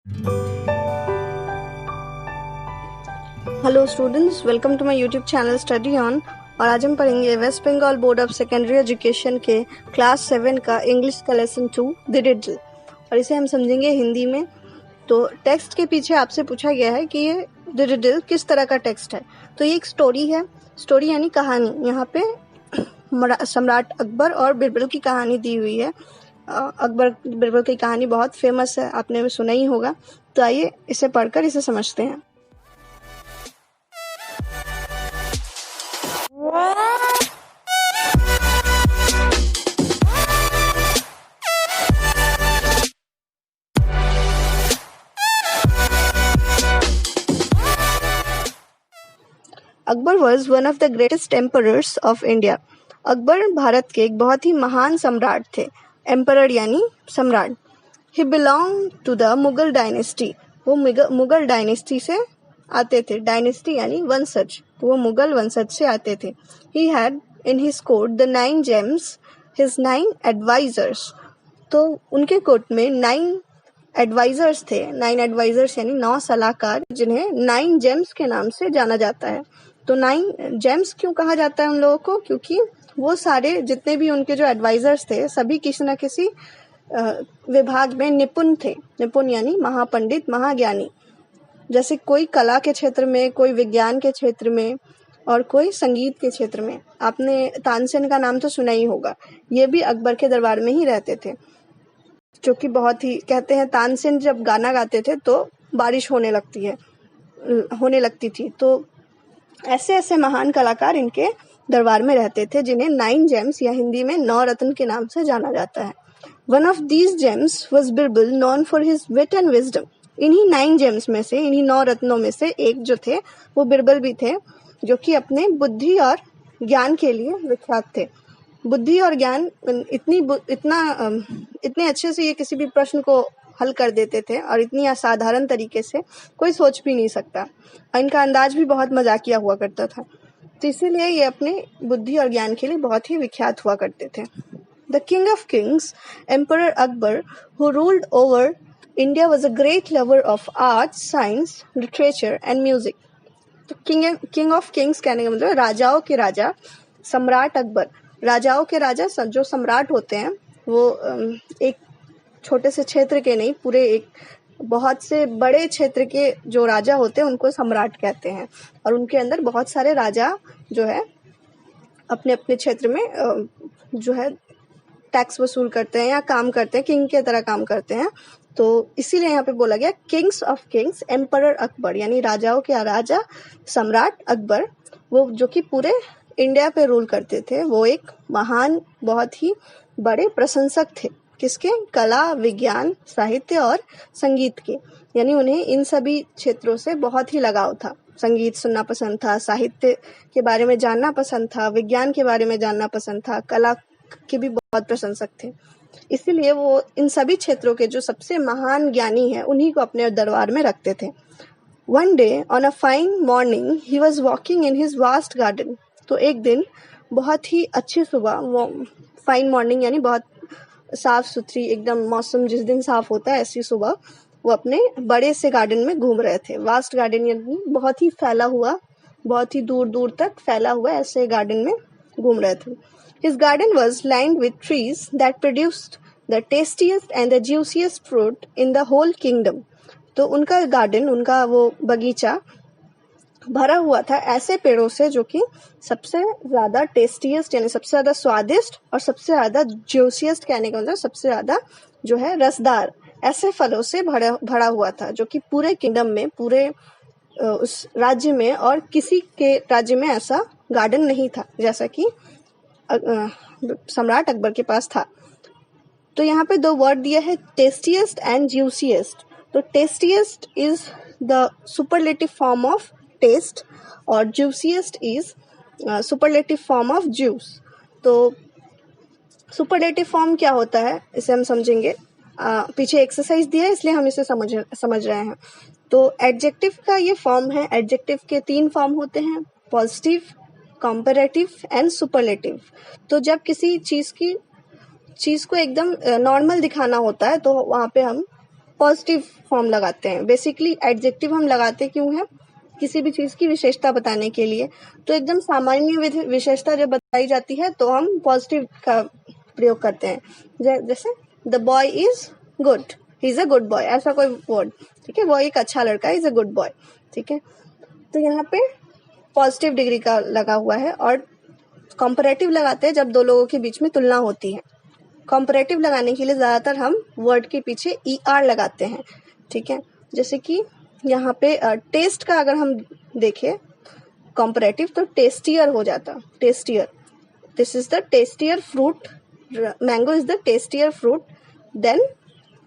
Hello students, welcome to my YouTube channel study on. और आज हम पढ़ेंगे West Bengal Board of Secondary Education के क्लास 7 का इंग्लिश का लेसन 2 द रिडल, और इसे हम समझेंगे हिंदी में। तो टेक्स्ट के पीछे आपसे पूछा गया है कि ये द रिडल किस तरह का टेक्स्ट है। तो ये एक स्टोरी है, स्टोरी यानी कहानी। यहाँ पे सम्राट अकबर और बिरबल की कहानी दी हुई है। अकबर बिरबल की कहानी बहुत फेमस है, आपने सुना ही होगा। तो आइए इसे पढ़कर इसे समझते हैं। Akbar was one of the greatest emperors of India. Akbar Bharat के एक बहुत ही महान सम्राट थे। एम्परर यानी सम्राट। He belong to the Mughal dynasty. वो मुगल डायनेस्टी से आते थे। डायनेस्टी यानी वंशज, तो वो मुगल वंशज से आते थे। He had in his court the 9 gems, his 9 advisors. तो उनके कोर्ट में 9 एडवाइजर्स थे। 9 एडवाइजर्स यानी 9 सलाहकार, जिन्हें 9 जेम्स के नाम से जाना जाता है। तो 9 जेम्स क्यों कहा जाता है उन लोगों को? क्योंकि वो सारे जितने भी उनके जो एडवाइजर्स थे, सभी किसी न किसी विभाग में निपुण थे। निपुण यानी महापंडित, महाज्ञानी। जैसे कोई कला के क्षेत्र में, कोई विज्ञान के क्षेत्र में, और कोई संगीत के क्षेत्र में। आपने तानसेन का नाम तो सुना ही होगा। ये भी अकबर के दरबार में ही रहते थे, जो कि बहुत ही, कहते हैं तानसेन जब गाना गाते थे तो बारिश होने लगती थी। तो ऐसे ऐसे महान कलाकार इनके दरबार में रहते थे, जिन्हें 9 जेम्स या हिंदी में 9 रत्न के नाम से जाना जाता है। One of these gems was Birbal, known for his wit and wisdom. इन्हीं 9 जेम्स में से, इन्हीं 9 रत्नों में से एक जो थे वो बिरबल भी थे, जो कि अपने बुद्धि और ज्ञान के लिए विख्यात थे। बुद्धि और ज्ञान इतने अच्छे से ये किसी भी प्रश्न को हल कर देते थे, और इतनी असाधारण तरीके से कोई सोच भी नहीं सकता। और इनका अंदाज भी बहुत मजाकिया हुआ करता था। तो इसीलिए ये अपने बुद्धि और ज्ञान के लिए बहुत ही विख्यात हुआ करते थे। The king of Kings, emperor Akbar, who ruled over India, was a great lover of arts, science, literature and music. तो किंग ऑफ किंग्स कहने का मतलब राजाओं के राजा, सम्राट अकबर। राजाओं के राजा, जो सम्राट होते हैं वो एक छोटे से क्षेत्र के नहीं, पूरे एक बहुत से बड़े क्षेत्र के जो राजा होते हैं उनको सम्राट कहते हैं। और उनके अंदर बहुत सारे राजा जो है अपने अपने क्षेत्र में जो है टैक्स वसूल करते हैं या काम करते हैं, किंग के तरह काम करते हैं। तो इसीलिए यहाँ पे बोला गया Kings of Kings, emperor Akbar, यानी राजाओं के राजा सम्राट अकबर, वो जो कि पूरे इंडिया पे रूल करते थे। वो एक महान, बहुत ही बड़े प्रशंसक थे। किसके? कला, विज्ञान, साहित्य और संगीत के। यानी उन्हें इन सभी क्षेत्रों से बहुत ही लगाव था। संगीत सुनना पसंद था, साहित्य के बारे में जानना पसंद था, विज्ञान के बारे में जानना पसंद था, कला के भी बहुत प्रशंसक थे। इसीलिए वो इन सभी क्षेत्रों के जो सबसे महान ज्ञानी हैं उन्हीं को अपने दरबार में रखते थे। One day on a fine morning he was walking in his vast garden। तो एक दिन बहुत ही अच्छी सुबह, वो फाइन मॉर्निंग यानी बहुत साफ सुथरी एकदम मौसम, जिस दिन साफ होता है ऐसी सुबह, वो अपने बड़े से गार्डन में घूम रहे थे। वास्ट गार्डन यानी बहुत ही फैला हुआ, बहुत ही दूर दूर तक फैला हुआ ऐसे गार्डन में घूम रहे थे। His garden was lined with trees that produced the tastiest and the juiciest fruit in the whole kingdom। तो उनका गार्डन, उनका वो बगीचा भरा हुआ था ऐसे पेड़ों से जो कि सबसे ज्यादा टेस्टीएस्ट यानी सबसे ज्यादा स्वादिष्ट, और सबसे ज्यादा जूसियस्ट कहने का मतलब सबसे ज्यादा जो है रसदार, ऐसे फलों से भरा हुआ था, जो कि पूरे किंगडम में, पूरे उस राज्य में और किसी के राज्य में ऐसा गार्डन नहीं था जैसा कि सम्राट अकबर के पास था। तो यहाँ पे 2 वर्ड दिया है, टेस्टीएस्ट एंड जूसीएस्ट। तो tastiest is the superlative form of taste, और juiciest is superlative form of juice. तो सुपरलेटिव फॉर्म क्या होता है इसे हम समझेंगे। पीछे एक्सरसाइज दिया है इसलिए हम इसे समझ रहे हैं। तो एडजेक्टिव का ये फॉर्म है। एडजेक्टिव के 3 फॉर्म होते हैं, पॉजिटिव, कंपैरेटिव एंड सुपरलेटिव। तो जब किसी चीज को एकदम नॉर्मल दिखाना होता है तो वहाँ पे हम पॉजिटिव फॉर्म लगाते हैं। बेसिकली एडजेक्टिव हम लगाते क्यों हैं? किसी भी चीज़ की विशेषता बताने के लिए। तो एकदम सामान्य विशेषता जब बताई जाती है तो हम पॉजिटिव का प्रयोग करते हैं। जैसे the boy is good, he is a good boy, ऐसा कोई वर्ड, ठीक है, वो एक अच्छा लड़का है, इज अ गुड बॉय, ठीक है। तो यहाँ पे पॉजिटिव डिग्री का लगा हुआ है। और कंपैरेटिव लगाते हैं जब दो लोगों के बीच में तुलना होती है। कंपैरेटिव लगाने के लिए ज़्यादातर हम वर्ड के पीछे ER लगाते हैं, ठीक है। जैसे कि यहाँ पे टेस्ट का अगर हम देखें कंपैरेटिव तो टेस्टियर हो जाता, tastier, this is the tastier fruit, mango is the tastier fruit then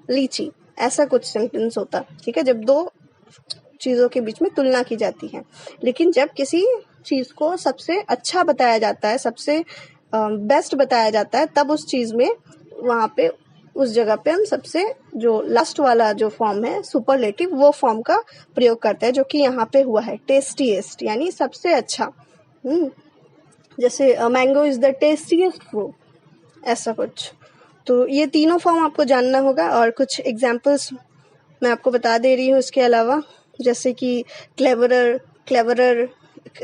lychee, ऐसा कुछ सेंटेंस होता, ठीक है, जब दो चीज़ों के बीच में तुलना की जाती है। लेकिन जब किसी चीज़ को सबसे अच्छा बताया जाता है, सबसे बेस्ट बताया जाता है, तब उस चीज़ में वहाँ पे उस जगह पे हम सबसे जो लास्ट वाला जो फॉर्म है सुपरलेटिव, वो फॉर्म का प्रयोग करते हैं, जो कि यहाँ पे हुआ है टेस्टीएस्ट, यानी सबसे अच्छा। जैसे mango is the tastiest fruit, ऐसा कुछ। तो ये तीनों फॉर्म आपको जानना होगा और कुछ एग्जाम्पल्स मैं आपको बता दे रही हूँ इसके अलावा, जैसे कि cleverer, cleverer,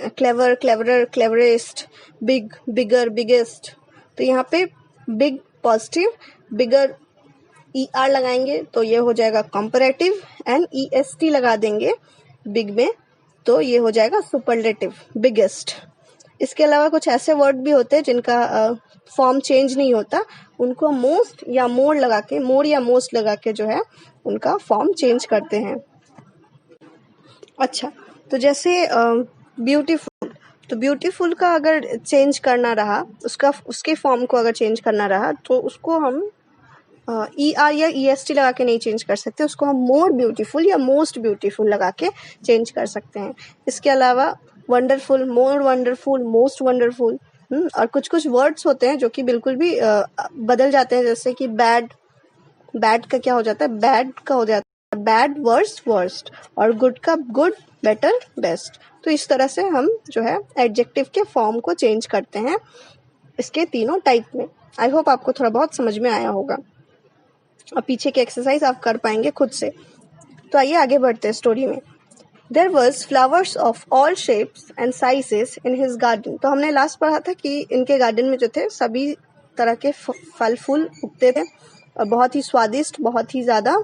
clever, cleverer, cleverest, big, bigger, biggest. तो यहाँ पे बिग पॉजिटिव, बिगर ER लगाएंगे तो ये हो जाएगा कंपैरेटिव, एंड EST लगा देंगे बिग में तो ये हो जाएगा सुपरलेटिव, बिगेस्ट। इसके अलावा कुछ ऐसे वर्ड भी होते हैं जिनका फॉर्म चेंज नहीं होता, उनको मोस्ट या मोर लगा के, मोर या मोस्ट लगा के जो है उनका फॉर्म चेंज करते हैं। अच्छा, तो जैसे ब्यूटीफुल, तो ब्यूटीफुल का अगर चेंज करना रहा, उसके फॉर्म को अगर चेंज करना रहा तो उसको हम ER या EST लगा के नहीं चेंज कर सकते, उसको हम मोर ब्यूटीफुल या मोस्ट ब्यूटीफुल लगा के चेंज कर सकते हैं। इसके अलावा वंडरफुल, मोर वंडरफुल, मोस्ट वंडरफुल। और कुछ कुछ वर्ड्स होते हैं जो कि बिल्कुल भी बदल जाते हैं, जैसे कि बैड, बैड का क्या हो जाता है, बैड का हो जाता है बैड, वर्स्ट, वर्स्ट, और गुड का गुड, बेटर, बेस्ट। तो इस तरह से हम जो है एडजेक्टिव के फॉर्म को चेंज करते हैं इसके तीनों टाइप में। आई होप आपको थोड़ा बहुत समझ में आया होगा और पीछे की एक्सरसाइज आप कर पाएंगे खुद से। तो आइए आगे बढ़ते हैं स्टोरी में। There was flowers of all shapes and sizes in his garden। तो हमने लास्ट पढ़ा था कि इनके गार्डन में जो थे सभी तरह के फल फूल उगते थे और बहुत ही स्वादिष्ट, बहुत ही ज़्यादा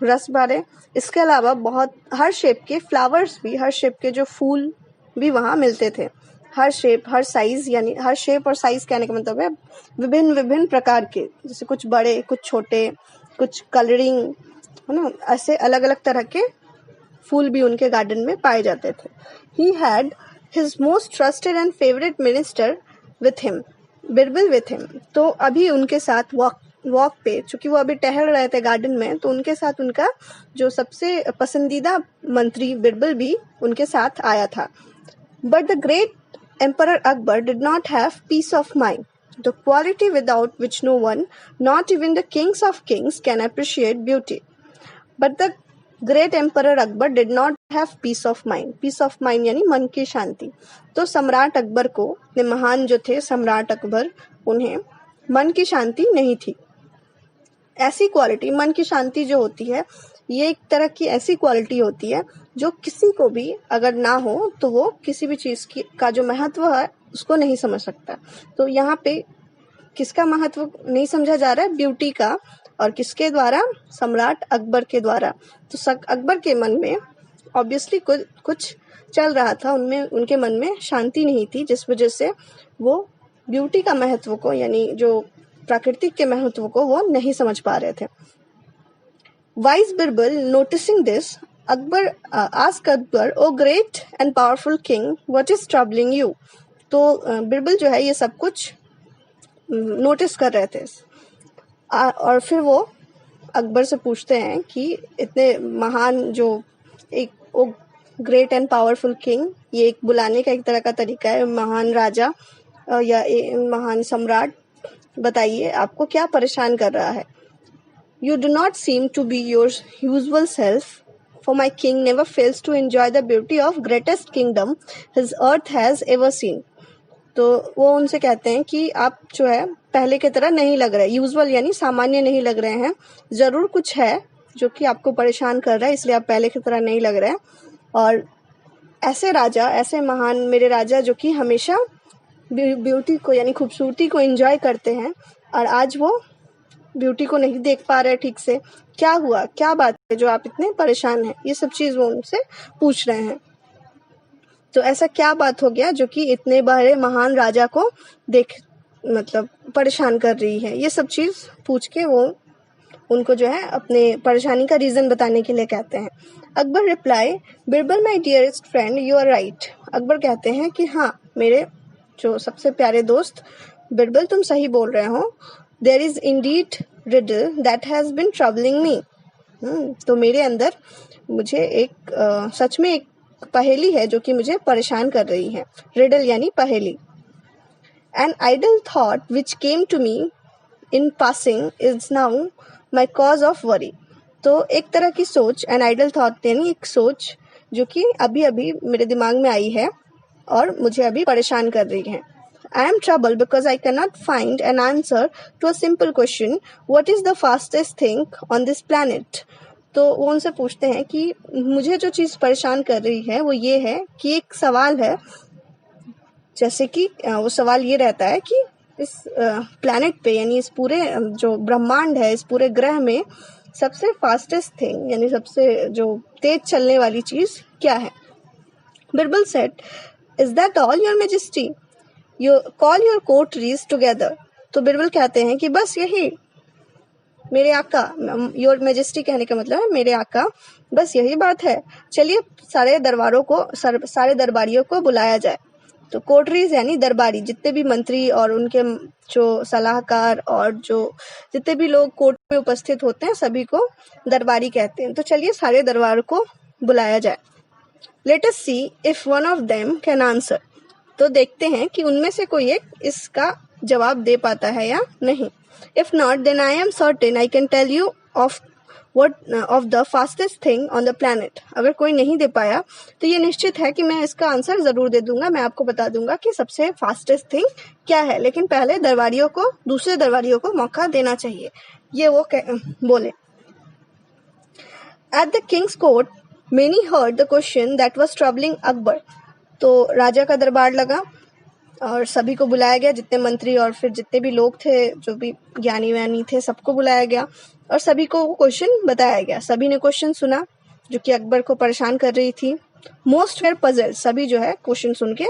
रस भरे। इसके अलावा बहुत हर शेप के फ्लावर्स भी, हर शेप के जो फूल भी वहाँ मिलते थे। हर शेप, हर साइज, यानी हर शेप और साइज कहने का मतलब है विभिन्न विभिन्न प्रकार के, जैसे कुछ बड़े, कुछ छोटे, कुछ कलरिंग, है ना, ऐसे अलग अलग तरह के फूल भी उनके गार्डन में पाए जाते थे। He had his most trusted and favorite minister with him, Birbal with him। तो अभी उनके साथ वॉक पे, चूंकि वो अभी टहल रहे थे गार्डन में, तो उनके साथ उनका जो सबसे पसंदीदा मंत्री बिरबल भी उनके साथ आया था। But the great Emperor Akbar did not have peace of mind, the quality without which no one, not even the kings of kings, can appreciate beauty. But the great emperor Akbar did not have peace of mind, peace of mind यानी मन की शांति। तो सम्राट अकबर को, महान जो थे सम्राट अकबर, उन्हें मन की शांति नहीं थी। ऐसी क्वालिटी, मन की शांति जो होती है, ये एक तरह की ऐसी क्वालिटी होती है जो किसी को भी अगर ना हो तो वो किसी भी चीज़ की का जो महत्व है उसको नहीं समझ सकता। तो यहाँ पे किसका महत्व नहीं समझा जा रहा है? ब्यूटी का। और किसके द्वारा? सम्राट अकबर के द्वारा। तो अकबर के मन में ऑब्वियसली कुछ चल रहा था, उनमें, उनके मन में शांति नहीं थी, जिस वजह से वो ब्यूटी का महत्व को, यानी जो प्राकृतिक के महत्व को वो नहीं समझ पा रहे थे। Wise Birbal noticing this, Akbar asked Akbar, O great and powerful king, what is troubling you. तो बिरबल जो है ये सब कुछ नोटिस कर रहे थे और फिर वो अकबर से पूछते हैं कि इतने महान जो एक ग्रेट एंड पावरफुल किंग, ये एक बुलाने का एक तरह का तरीका है, महान राजा या महान सम्राट, बताइए आपको क्या परेशान कर रहा है। You do not seem to be your usual self, for my king never fails to enjoy the beauty of greatest kingdom his earth has ever seen. तो वो उनसे कहते हैं कि आप जो है पहले की तरह नहीं लग रहे, यूजुअल यानी सामान्य नहीं लग रहे हैं, ज़रूर कुछ है जो कि आपको परेशान कर रहा है, इसलिए आप पहले की तरह नहीं लग रहे हैं। और ऐसे राजा, ऐसे महान मेरे राजा जो कि हमेशा ब्यूटी को यानी खूबसूरती को एंजॉय करते हैं, और आज वो ब्यूटी को नहीं देख पा रहे ठीक से। क्या हुआ, क्या बात है जो आप इतने परेशान हैं? ये सब चीज़ वो उनसे पूछ रहे हैं। तो ऐसा क्या बात हो गया जो कि इतने बड़े महान राजा को मतलब परेशान कर रही है? ये सब चीज़ पूछ के वो उनको जो है अपने परेशानी का रीज़न बताने के लिए कहते हैं। Akbar reply, Birbal my dearest friend, you are right. Akbar कहते हैं कि हाँ मेरे जो सबसे प्यारे दोस्त बिरबल, तुम सही बोल रहे हो। There is indeed riddle that has been troubling me. तो मेरे अंदर मुझे एक सच में एक पहेली है जो कि मुझे परेशान कर रही है। रिडल यानी पहेली। An idle thought which came to me in passing is now my cause of worry. तो एक तरह की सोच, एन आइडल थॉट यानी एक सोच जो कि अभी अभी मेरे दिमाग में आई है और मुझे अभी परेशान कर रही है। I am troubled because I cannot find an answer to a simple question, what is the fastest thing on this planet? तो वो उनसे पूछते हैं कि मुझे जो चीज़ परेशान कर रही है वो ये है कि एक सवाल है, जैसे कि वो सवाल ये रहता है कि इस प्लैनेट पे यानी इस पूरे जो ब्रह्मांड है, इस पूरे ग्रह में सबसे फास्टेस्ट थिंग यानी सबसे जो तेज चलने वाली चीज़ क्या है? Birbal said, is that all your majesty? You call your courtiers together. तो बिरबल कहते हैं कि बस यही मेरे आका, योर मैजेस्टी कहने का मतलब है मेरे आका, बस यही बात है। चलिए सारे दरबारियों को बुलाया जाए। तो कोर्टरीज यानी दरबारी, जितने भी मंत्री और उनके जो सलाहकार और जो जितने भी लोग कोर्ट में उपस्थित होते हैं सभी को दरबारी कहते हैं। तो चलिए सारे दरबार को बुलाया जाए। Let us see if one of them can answer. तो देखते हैं कि उनमें से कोई एक इसका जवाब दे पाता है या नहीं। If not then I am certain I can tell you of the fastest thing on the planet. अगर कोई नहीं दे पाया तो ये निश्चित है कि मैं इसका आंसर जरूर दे दूंगा। मैं आपको बता दूंगा कि सबसे फास्टेस्ट थिंग क्या है, लेकिन पहले दूसरे दरबारियों को मौका देना चाहिए, ये वो बोले। At the Kings court many heard the question that was troubling Akbar. तो राजा का दरबार लगा और सभी को बुलाया गया, जितने मंत्री और फिर जितने भी लोग थे, जो भी ज्ञानी व्यानी थे, सबको बुलाया गया और सभी को क्वेश्चन बताया गया। सभी ने क्वेश्चन सुना जो कि अकबर को परेशान कर रही थी। मोस्ट वेर पजल, सभी जो है क्वेश्चन सुन के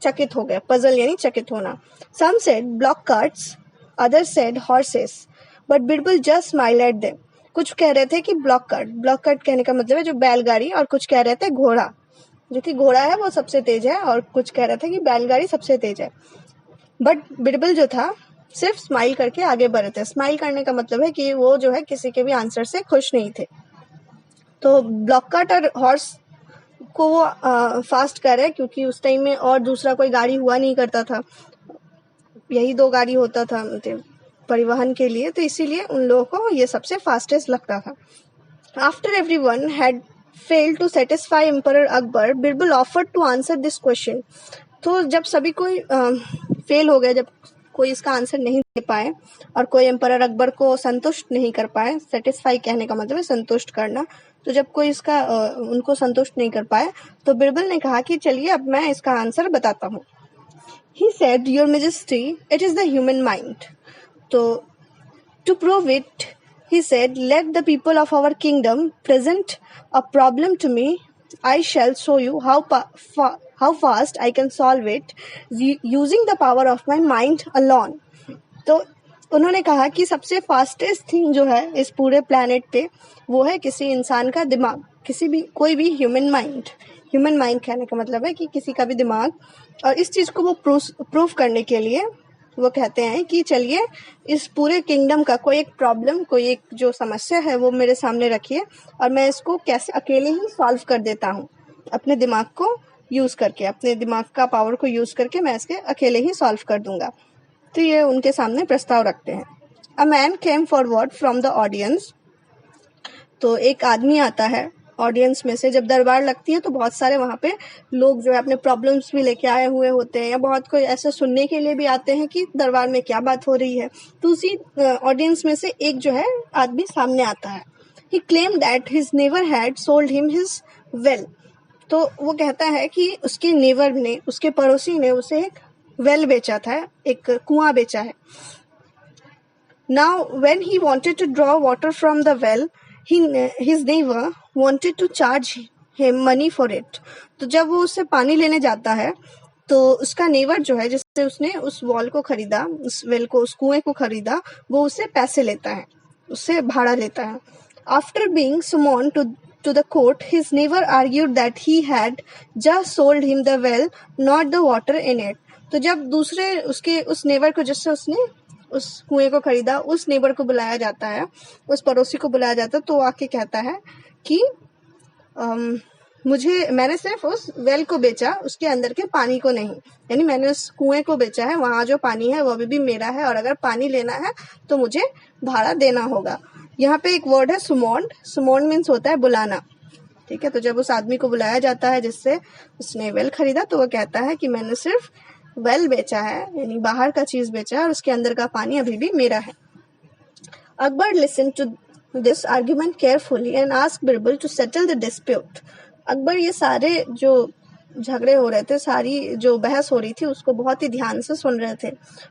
चकित हो गए। पजल यानी चकित होना। Some said bullock carts, other said horses, but Birbal just smile at them. कुछ कह रहे थे कि ब्लॉक कार्ट कहने का मतलब है जो बैलगाड़ी, और कुछ कह रहे थे घोड़ा, जो कि घोड़ा है वो सबसे तेज है, और कुछ कह रहे थे कि बैलगाड़ी सबसे तेज है। बट बिरबल जो था सिर्फ स्माइल करके आगे बढ़े थे। स्माइल करने का मतलब है कि वो जो है किसी के भी आंसर से खुश नहीं थे। तो ब्लॉक कार्ट और हॉर्स को वो फास्ट कर रहे क्योंकि उस टाइम में और दूसरा कोई गाड़ी हुआ नहीं करता था, यही 2 गाड़ी होता था परिवहन के लिए, तो इसीलिए उन लोगों को ये सबसे फास्टेस्ट लगता था। After everyone had failed to satisfy Emperor Akbar, Birbal offered to answer this question. तो जब सभी कोई फेल हो गया, जब कोई इसका आंसर नहीं दे पाए और कोई एम्परर अकबर को संतुष्ट नहीं कर पाए, सेटिस्फाई कहने का मतलब है संतुष्ट करना, तो जब कोई इसका उनको संतुष्ट नहीं कर पाए तो बिरबल ने कहा कि चलिए अब मैं इसका आंसर बताता हूँ। He said, Your Majesty, it is the human mind. तो to prove it, he said, let the people of our kingdom present a problem to me. I shall show you how fast I can solve it using the power of my mind alone. तो उन्होंने कहा कि सबसे fastest thing जो है इस पूरे planet पे वो है किसी इंसान का दिमाग, कोई भी ह्यूमन माइंड कहने का मतलब है कि किसी का भी दिमाग। और इस चीज़ को वो प्रूफ करने के लिए वो कहते हैं कि चलिए इस पूरे किंगडम का कोई एक प्रॉब्लम, कोई एक जो समस्या है वो मेरे सामने रखिए और मैं इसको कैसे अकेले ही सॉल्व कर देता हूँ। अपने दिमाग को यूज़ करके, अपने दिमाग का पावर को यूज़ करके मैं इसके अकेले ही सॉल्व कर दूंगा। तो ये उनके सामने प्रस्ताव रखते हैं। A man came forward from the audience. तो एक आदमी आता है ऑडियंस में से। जब दरबार लगती है तो बहुत सारे वहाँ पे लोग जो है अपने प्रॉब्लम्स भी लेके आए हुए होते हैं, या बहुत कोई ऐसा सुनने के लिए भी आते हैं कि दरबार में क्या बात हो रही है। तो उसी ऑडियंस में से एक जो है आदमी सामने आता है। He claimed that his neighbor had sold him his well. तो वो कहता है कि उसके नेवर ने, उसके पड़ोसी ने उसे एक वेल बेचा था, एक कुआं बेचा है. Now when he wanted to draw water from the well, his neighbor wanted to charge him money for it. तो जब वो उससे पानी लेने जाता है तो उसका नेवर जो है, जिससे उसने उस वॉल को खरीदा, उस वेल को, उस कुएं को खरीदा, वो उससे पैसे लेता है, उससे भाड़ा लेता है. After being summoned to the court, his neighbor argued that he had just sold him the well, not the water in it. तो जब दूसरे उसके उस नेबर को, जिससे उसने उस कुएं को खरीदा, उस नेबर को बुलाया जाता है, उस पड़ोसी को बुलाया जाता है, तो आके कहता है कि मैंने सिर्फ उस वेल को बेचा, उसके अंदर के पानी को नहीं. यानी मैंने उस कुएं को बेचा है, वहाँ जो पानी है वो अभी भी मेरा है, और अगर पानी लेना है तो मुझे भाड़ा देना होगा. यहाँ पे एक वर्ड है सुमॉन्ड. सुमॉन्ड मीन्स होता है बुलाना. ठीक है, तो जब उस आदमी को बुलाया जाता है जिससे उसने वेल खरीदा, तो वो कहता है कि मैंने सिर्फ वेल बेचा है, यानी बाहर का चीज बेचा है, और उसके अंदर का पानी अभी भी मेरा है. Akbar listen to this argument carefully and ask Birbal to settle the dispute. Akbar ये सारे जो झगड़े हो रहे थे, सारी जो बहस हो रही थी, उसको बहुत ही ध्यान से सुन रहे थे.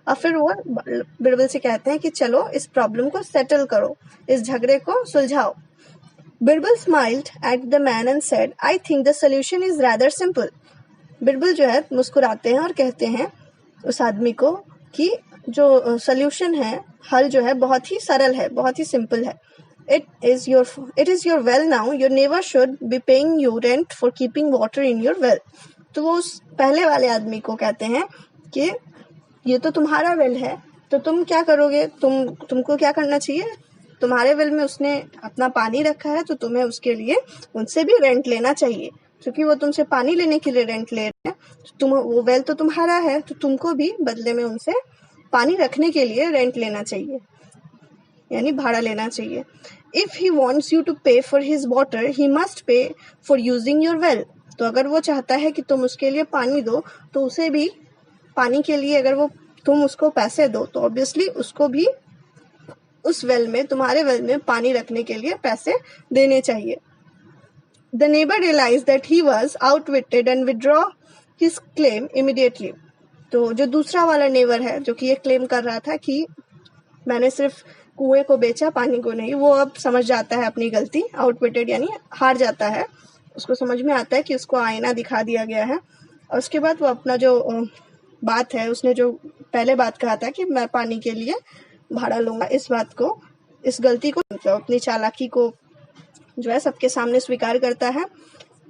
और फिर वो बिरबल से कहते हैं कि चलो इस प्रॉब्लम को सेटल करो, इस झगड़े को सुलझाओ. Birbal smiled at the man and said, I think the solution is rather simple. Birbal जो है मुस्कुराते हैं और कहते हैं उस आदमी को कि जो सोल्यूशन है, हल जो है, बहुत ही सरल है, बहुत ही सिंपल है. It is your well now. Your neighbor should be paying you rent for keeping water in your well. तो वो उस पहले वाले आदमी को कहते हैं कि ये तो तुम्हारा वेल है, तो तुम क्या करोगे, तुमको क्या करना चाहिए, तुम्हारे वेल में उसने अपना पानी रखा है, तो तुम्हें उसके लिए उनसे भी रेंट लेना चाहिए, क्योंकि वो तुमसे पानी लेने के लिए रेंट ले रहे हैं. वो वेल तो तुम्हारा है, तो तुमको भी बदले में उनसे पानी रखने के लिए रेंट लेना चाहिए, यानी भाड़ा लेना चाहिए. If he wants you to pay for his water, he must pay for using your well. तो अगर वो चाहता है कि तुम उसके लिए पानी दो, तो उसे भी पानी के लिए, अगर तुम उसको पैसे दो, तो ऑब्वियसली उसको भी उस वेल में, तुम्हारे वेल में पानी रखने के लिए पैसे देने चाहिए. The neighbor realized that he was outwitted and withdraw his claim immediately. तो जो दूसरा वाला नेबर है, जो कि ये क्लेम कर रहा था कि मैंने सिर्फ कुएं को बेचा, पानी को नहीं, वो अब समझ जाता है अपनी गलती. आउटविटेड यानी हार जाता है, उसको समझ में आता है कि उसको आईना दिखा दिया गया है. और उसके बाद वो अपना जो बात है, उसने जो पहले बात कहा था कि मैं पानी के लिए भाड़ा लूंगा, इस बात को, इस गलती को, अपनी चालाकी को जो है सबके सामने स्वीकार करता है,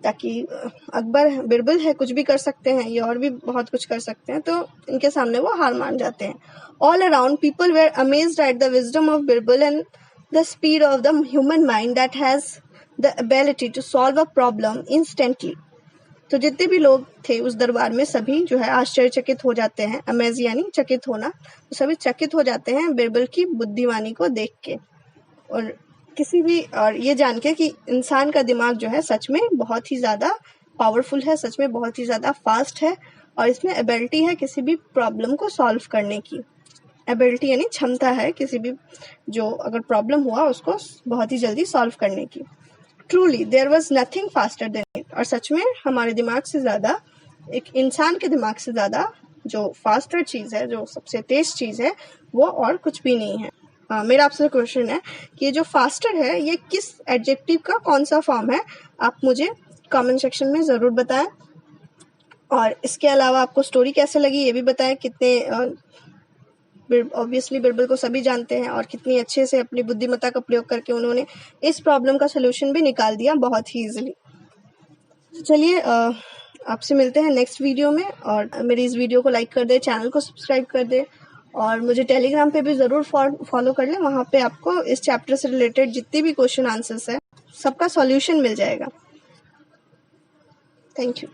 ताकि अकबर बिरबल है, कुछ भी कर सकते हैं ये, और भी बहुत कुछ कर सकते हैं, तो इनके सामने वो हार मान जाते हैं. All around, people were amazed at the wisdom of Birbal and the speed of the human mind that has the ability to solve a problem instantly. तो जितने भी लोग थे उस दरबार में, सभी जो है आश्चर्यचकित हो जाते हैं. अमेज यानी चकित होना, तो सभी चकित हो जाते हैं बिरबल की बुद्धिमानी को देख के, और ये जान के कि इंसान का दिमाग जो है सच में बहुत ही ज़्यादा पावरफुल है, सच में बहुत ही ज़्यादा फास्ट है, और इसमें एबिलिटी है किसी भी प्रॉब्लम को सॉल्व करने की. एबिलिटी यानी क्षमता है किसी भी जो अगर प्रॉब्लम हुआ उसको बहुत ही जल्दी सॉल्व करने की. Truly there was nothing faster than it. और सच में हमारे दिमाग से ज़्यादा, एक इंसान के दिमाग से ज़्यादा जो फास्टर चीज़ है, जो सबसे तेज चीज़ है, वो और कुछ भी नहीं है. मेरा आपसे क्वेश्चन है कि ये जो फास्टर है, ये किस एडजेक्टिव का कौन सा फॉर्म है, आप मुझे कमेंट सेक्शन में ज़रूर बताएं. और इसके अलावा आपको स्टोरी कैसे लगी ये भी बताएं. ऑब्वियसली बिरबल को सभी जानते हैं, और कितनी अच्छे से अपनी बुद्धिमत्ता का प्रयोग करके उन्होंने इस प्रॉब्लम का सोल्यूशन भी निकाल दिया बहुत ही ईजिली. चलिए आपसे मिलते हैं नेक्स्ट वीडियो में, और मेरी इस वीडियो को लाइक कर दे, चैनल को सब्सक्राइब कर दे, और मुझे टेलीग्राम पे भी ज़रूर फॉलो कर लें. वहाँ पे आपको इस चैप्टर से रिलेटेड जितनी भी क्वेश्चन आंसर्स है, सबका सॉल्यूशन मिल जाएगा. Thank you.